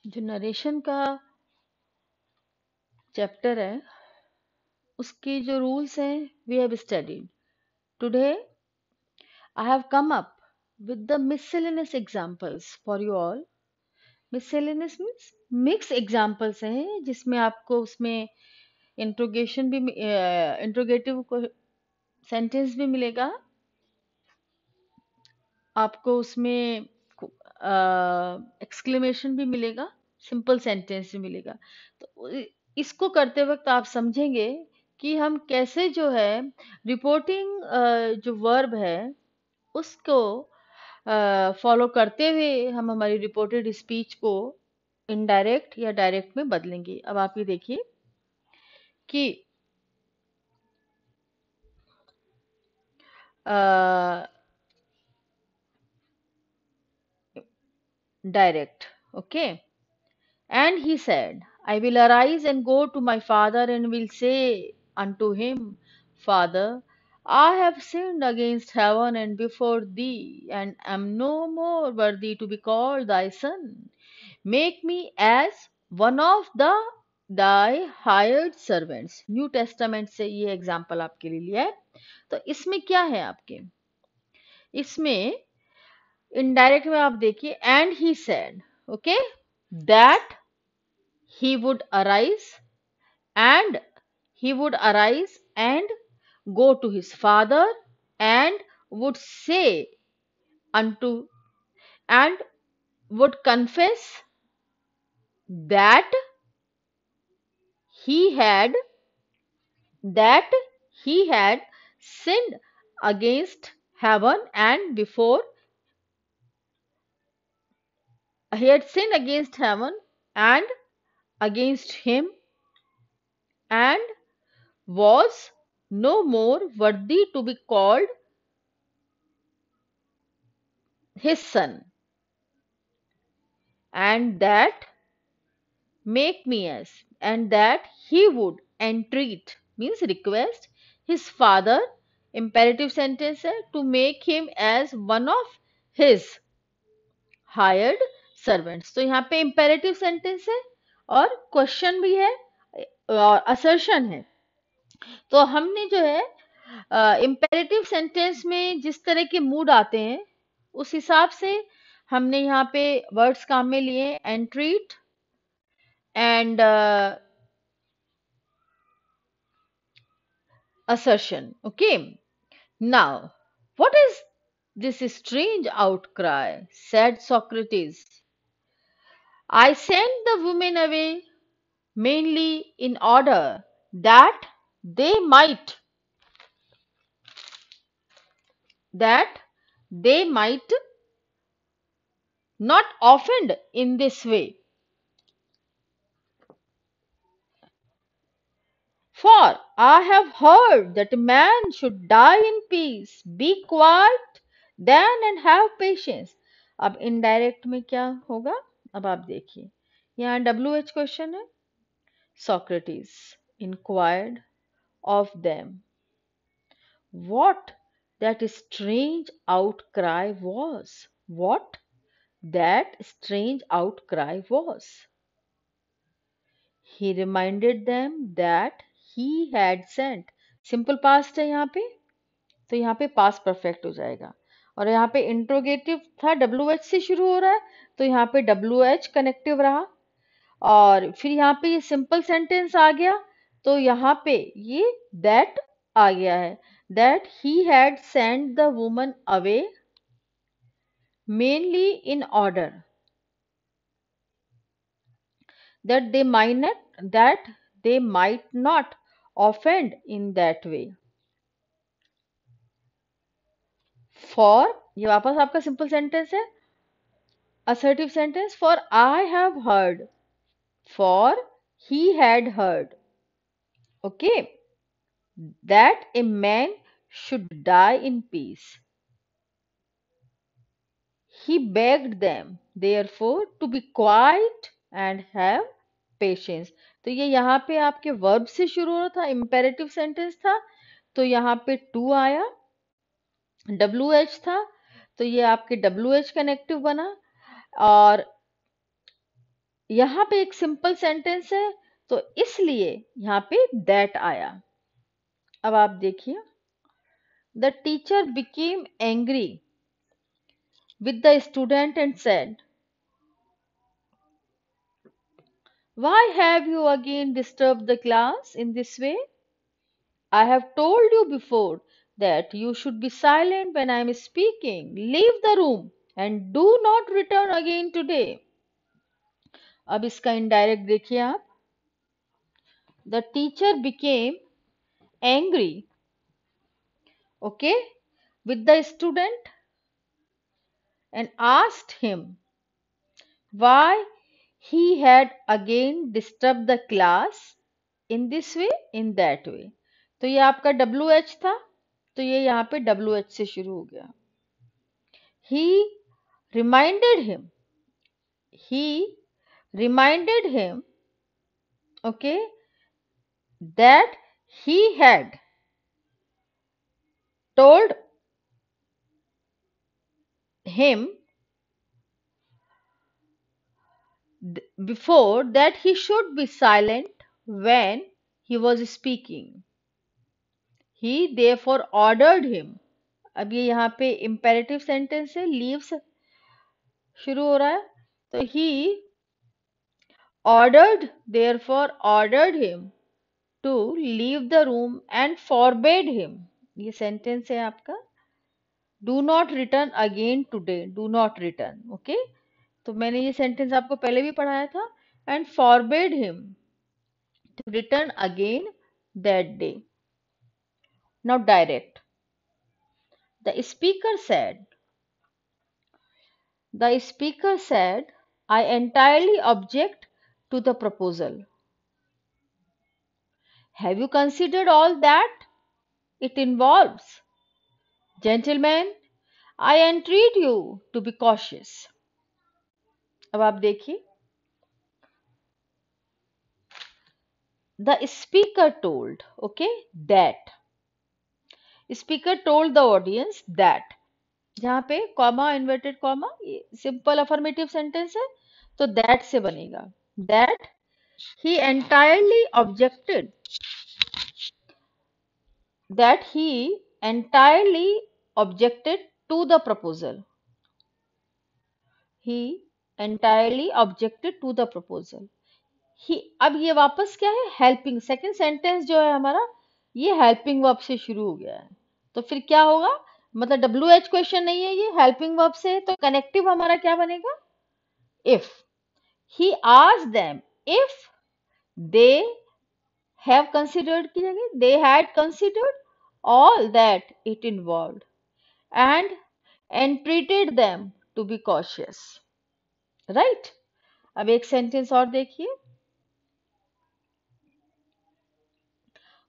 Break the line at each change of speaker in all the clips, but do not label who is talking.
जो नरेशन का चैप्टर है उसके जो रूल्स हैं we have studied today I have come up with the miscellaneous examples for you all. Miscellaneous means mix examples हैं जिसमें आपको उसमें इंट्रोगेशन भी इंट्रोगेटिव सेंटेंस भी मिलेगा, आपको उसमें एक्सक्लेमेशन भी मिलेगा, सिंपल सेंटेंस भी मिलेगा। तो इसको करते वक्त आप समझेंगे कि हम कैसे जो है रिपोर्टिंग जो वर्ब है उसको फॉलो करते हुए हम हमारी रिपोर्टेड स्पीच को इनडायरेक्ट या डायरेक्ट में बदलेंगे। अब आप ये देखिए कि direct, okay. And he said, I will arise and go to my father and will say unto him, Father, I have sinned against heaven and before thee, and am no more worthy to be called thy son. Make me as one of the thy hired servants. New testament से ये example आपके लिए लिया है। तो इसमें क्या है आपके, इसमें इनडायरेक्ट में आप देखिए, and he said, okay, that he would arise and he would arise and go to his father and would say unto and would confess that he had that he had sinned against heaven and before he had sinned against heaven and against him and was no more worthy to be called his son, and that make me as, and that he would entreat means request his father, imperative sentence है, to make him as one of his hired servants। तो यहाँ पे imperative sentence है और question भी है और assertion है। तो हमने जो है imperative सेंटेंस में जिस तरह के मूड आते हैं उस हिसाब से हमने यहाँ पे वर्ड्स काम में लिए, entreat and assertion, okay। Now what is this strange outcry, said Socrates. I sent the women away mainly in order that they might that they might not offend in this way. For I have heard that a man should die in peace, be quiet then and have patience। अब indirect में क्या होगा, अब आप देखिए यहाँ WH question है। Socrates inquired of them what that strange outcry was. What that strange outcry was. He reminded them that he had sent। Simple past है यहाँ पे, तो यहाँ पे पास्ट परफेक्ट हो जाएगा। और यहाँ पे इंट्रोगेटिव था, WH से शुरू हो रहा है, तो यहाँ पे WH कनेक्टिव रहा। और फिर यहाँ पे ये सिंपल सेंटेंस आ गया, तो यहाँ पे ये दैट आ गया है, that he had sent the woman away mainly in order that they might not offend in that way। For ये वापस आपका सिंपल सेंटेंस है, assertive sentence। For I have heard, for he had heard, okay, that a man should die in peace। He begged them therefore to be quiet and have patience। तो ये यहाँ पे आपके verb से शुरू हो रहा था, imperative सेंटेंस था, तो यहाँ पे टू आया, WH था, तो ये आपके WH कनेक्टिव बना। और यहाँ पे एक सिंपल सेंटेंस है, तो इसलिए यहाँ पे दैट आया। अब आप देखिए, the teacher became angry with the student and said, why have you again disturbed the class in this way? I have told you before that you should be silent when I am speaking. Leave the room and do not return again today. अब इसका indirect देखिए आप. The teacher became angry, okay, with the student and asked him why he had again disturbed the class in this way, in that way. तो ये आपका WH था, तो ये यहाँ पे WH से शुरू हो गया. He reminded him, he reminded him, okay, that he had told him before that he should be silent when he was speaking. He therefore ordered him. अब ये यहाँ पे imperative sentence है, leaves शुरू हो रहा है, तो he therefore ordered him to leave the room and forbade him. ये sentence है आपका. Do not return again today. Do not return. Okay? तो मैंने ये sentence आपको पहले भी पढ़ाया था. And forbade him to return again that day. Now direct. The speaker said, I entirely object to the proposal. Have you considered all that it involves? Gentlemen, I entreat you to be cautious. अब आप देखिए, the speaker told, okay, that. Speaker told the audience that. जहाँ पे comma inverted comma simple affirmative sentence है, तो that से बनेगा. That he entirely objected. That he entirely objected to the proposal. He entirely objected to the proposal. ही अब ये वापस क्या है, हेल्पिंग. सेकंड सेंटेंस जो है हमारा, ये हेल्पिंग वर्ब से शुरू हो गया है, तो फिर क्या होगा, मतलब WH क्वेश्चन नहीं है, ये हेल्पिंग वर्ब से, तो कनेक्टिव हमारा क्या बनेगा, if. He asked them if they have considered की जगह they had considered all that it involved and entreated them to be cautious. Right? अब एक सेंटेंस और देखिए.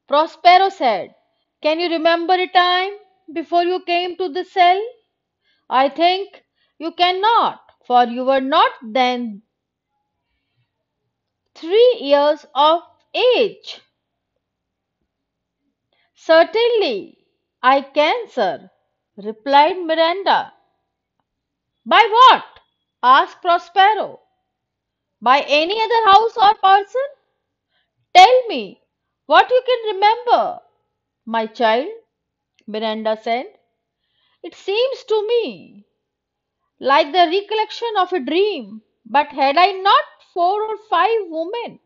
Prospero said, can you remember a time before you came to the cell? I think you cannot, for you were not then 3 years of age. Certainly, I can, sir, replied Miranda. By what? Asked Prospero. By any other house or person? Tell me what you can remember, my child, Miranda said. It seems to me like the recollection of a dream, but had I not 4 or 5 women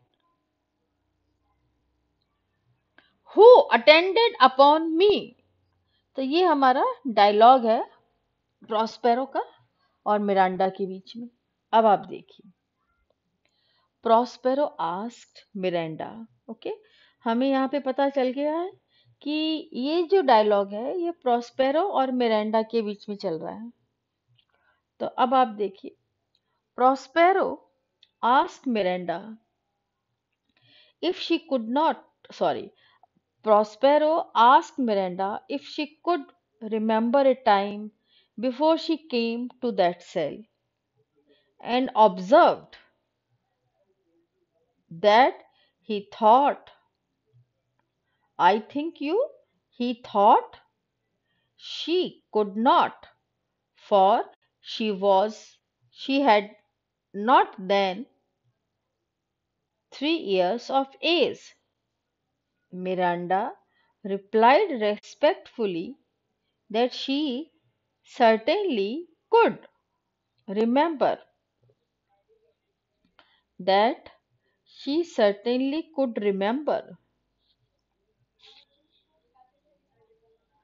who attended upon me? तो ये हमारा dialogue है Prospero का और Miranda के बीच में. अब आप देखिए, प्रॉस्पेरो आस्क्ड मिरांडा. ओके, हमें यहाँ पे पता चल गया है कि ये जो डायलॉग है ये प्रॉस्पेरो और मिरांडा के बीच में चल रहा है. तो अब आप देखिए, Prospero asked Miranda if she could not, sorry, Prospero asked Miranda if she could remember a time before she came to that cell and observed that he thought, I think he thought she could not, for she had not then 3 years of age. Miranda replied respectfully that she certainly could remember, that she certainly could remember,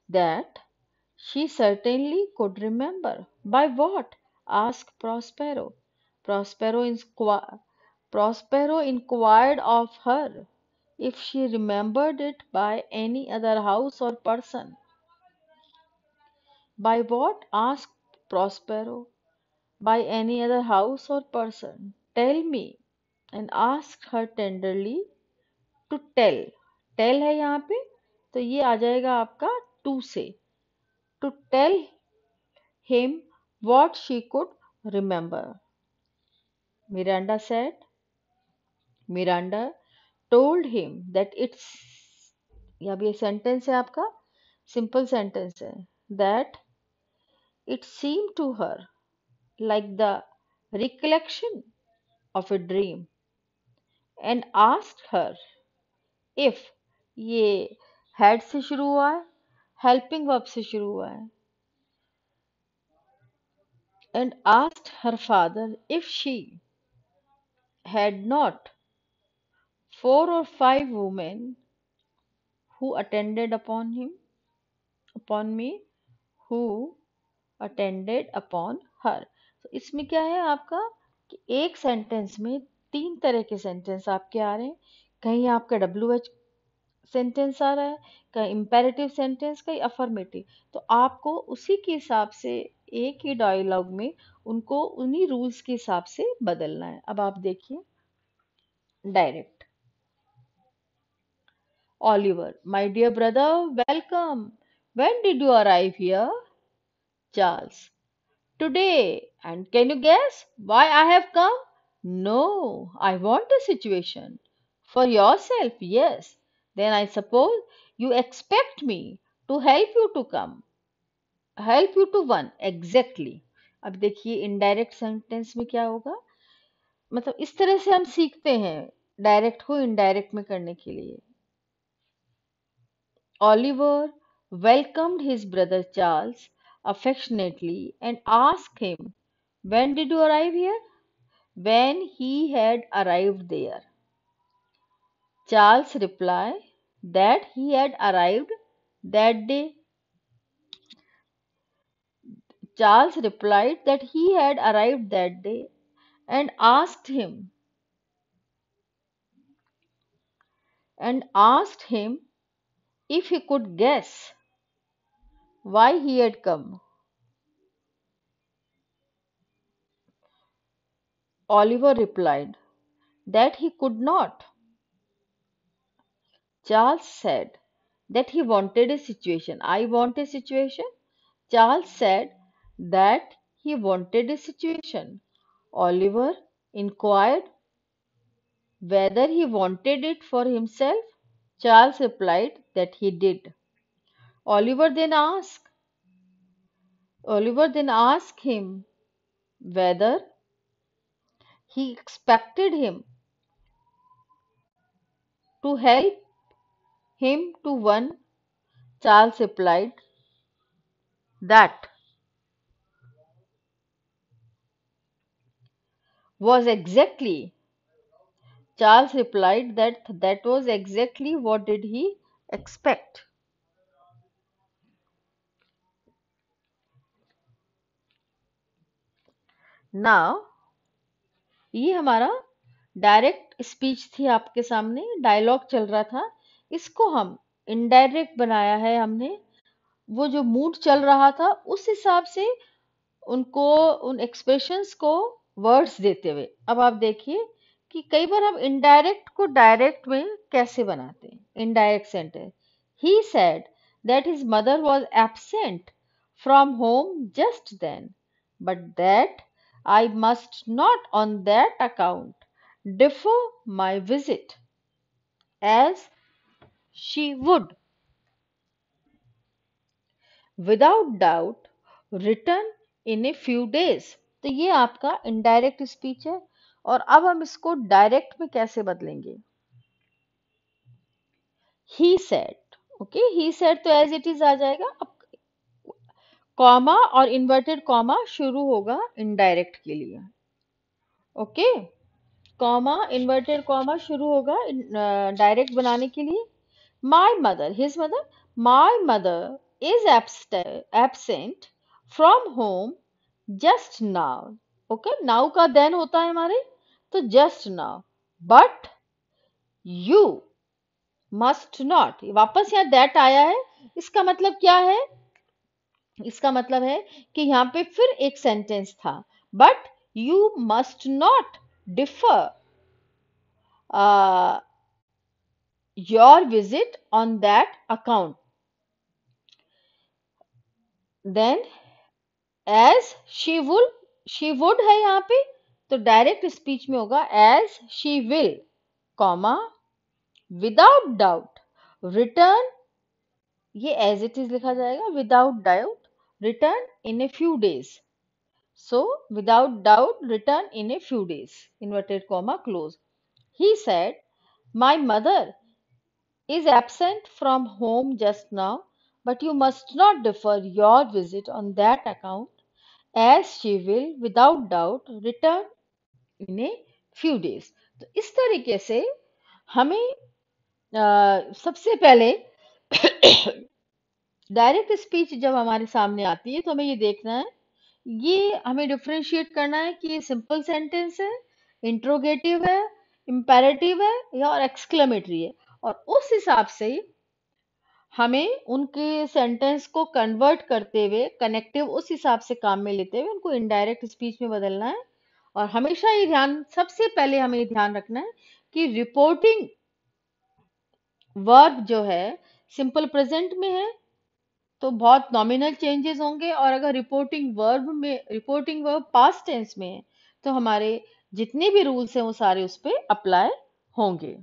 that she certainly could remember. By what? Asked Prospero. Prospero inquired of her if she remembered it by any other house or person. By what? Asked Prospero. By any other house or person. Tell me. And asked her tenderly to tell. Tell है यहाँ पे, तो ये आ जाएगा आपका to से. To tell him what she could remember. Miranda said, Miranda told him that it's, या भी सेंटेंस है आपका, सिंपल सेंटेंस है, that it seemed to her like the recollection of a dream, and asked her if, ये had से शुरू हुआ है, helping verb से शुरू हुआ है, and asked her father if she had not 4 or 5 women who attended upon me, who attended upon her. तो इसमें क्या है आपका कि एक सेंटेंस में 3 तरह के सेंटेंस आपके आ रहे हैं. कहीं आपका WH सेंटेंस आ रहा है, कहीं इंपेरेटिव सेंटेंस, कहीं अफर्मेटिव. तो आपको उसी के हिसाब से एक ही डायलॉग में उनको उन्हीं रूल्स के हिसाब से बदलना है. अब आप देखिए direct. Oliver, my dear brother, welcome. When did you arrive here? Charles, today. And can you guess why I have come? No, I want a situation. For yourself, yes. Then I suppose you expect me to help you to come. Help you to one. Exactly. अब देखिए indirect sentence में क्या होगा. मतलब इस तरह से हम सीखते हैं डायरेक्ट को इनडायरेक्ट में करने के लिए. Oliver welcomed his brother Charles affectionately and asked him, when did you arrive here? When he had arrived there. Charles replied that he had arrived that day. Charles replied that he had arrived that day and asked him if he could guess why he had come. Oliver replied that he could not. Charles said that he wanted a situation. I want a situation. Charles said that he wanted a situation. Oliver inquired whether he wanted it for himself. Charles replied that he did. Oliver then asked Oliver then asked him whether he expected him to help him to one. Charles replied that was exactly Charles replied that that was exactly what did he expect. Now ये हमारा direct speech थी आपके सामने, dialogue चल रहा था. इसको हम इनडायरेक्ट बनाया है हमने. वो जो मूड चल रहा था उस हिसाब से उनको उन एक्सप्रेशंस को वर्ड्स देते हुए. अब आप देखिए कि कई बार हम इनडायरेक्ट को डायरेक्ट में कैसे बनाते हैं. Indirect sentence. He said that his mother was absent from home just then, but that I must not on that account defer my visit, as she would without doubt return in a few days. तो ये आपका indirect speech है. और अब हम इसको direct में कैसे बदलेंगे? He said, okay, he said तो एज इट इज आ जाएगा। अब कॉमा और इन्वर्टेड कॉमा शुरू होगा इनडायरेक्ट के लिए, ओके। कॉमा इन्वर्टेड कॉमा शुरू होगा डायरेक्ट बनाने के लिए। My mother, his mother, my mother is absent from home just now, okay. Now का देन होता है हमारे, तो just now, but you must not, वापस यहाँ दैट आया है। इसका मतलब क्या है? इसका मतलब है कि यहाँ पे फिर एक सेंटेंस था, but you must not differ your visit on that account. Then as she would है यहाँ पे, तो डायरेक्ट स्पीच में होगा as she will, comma, without doubt return, ये as it is लिखा जाएगा, without doubt return in a few days. So without doubt return in a few days, inverted comma close. He said, my mother is absent from home just now, but you must not defer your visit on that account, as she will, without doubt, return in a few days. तो इस तरीके से हमें सबसे पहले direct speech जब हमारे सामने आती है तो हमें ये देखना है, ये हमें डिफरेंशिएट करना है कि ये सिंपल सेंटेंस है, इंट्रोगेटिव है, इंपेरेटिव है या और एक्सक्लेमेटरी है, और उस हिसाब से हमें उनके सेंटेंस को कन्वर्ट करते हुए कनेक्टिव उस हिसाब से काम में लेते हुए उनको इनडायरेक्ट स्पीच में बदलना है। और हमेशा ये ध्यान, सबसे पहले हमें ये ध्यान रखना है कि रिपोर्टिंग वर्ब जो है सिंपल प्रेजेंट में है तो बहुत नॉमिनल चेंजेस होंगे, और अगर रिपोर्टिंग वर्ब पास्ट टेंस में है तो हमारे जितने भी रूल्स हैं वो सारे उस पर अप्लाई होंगे।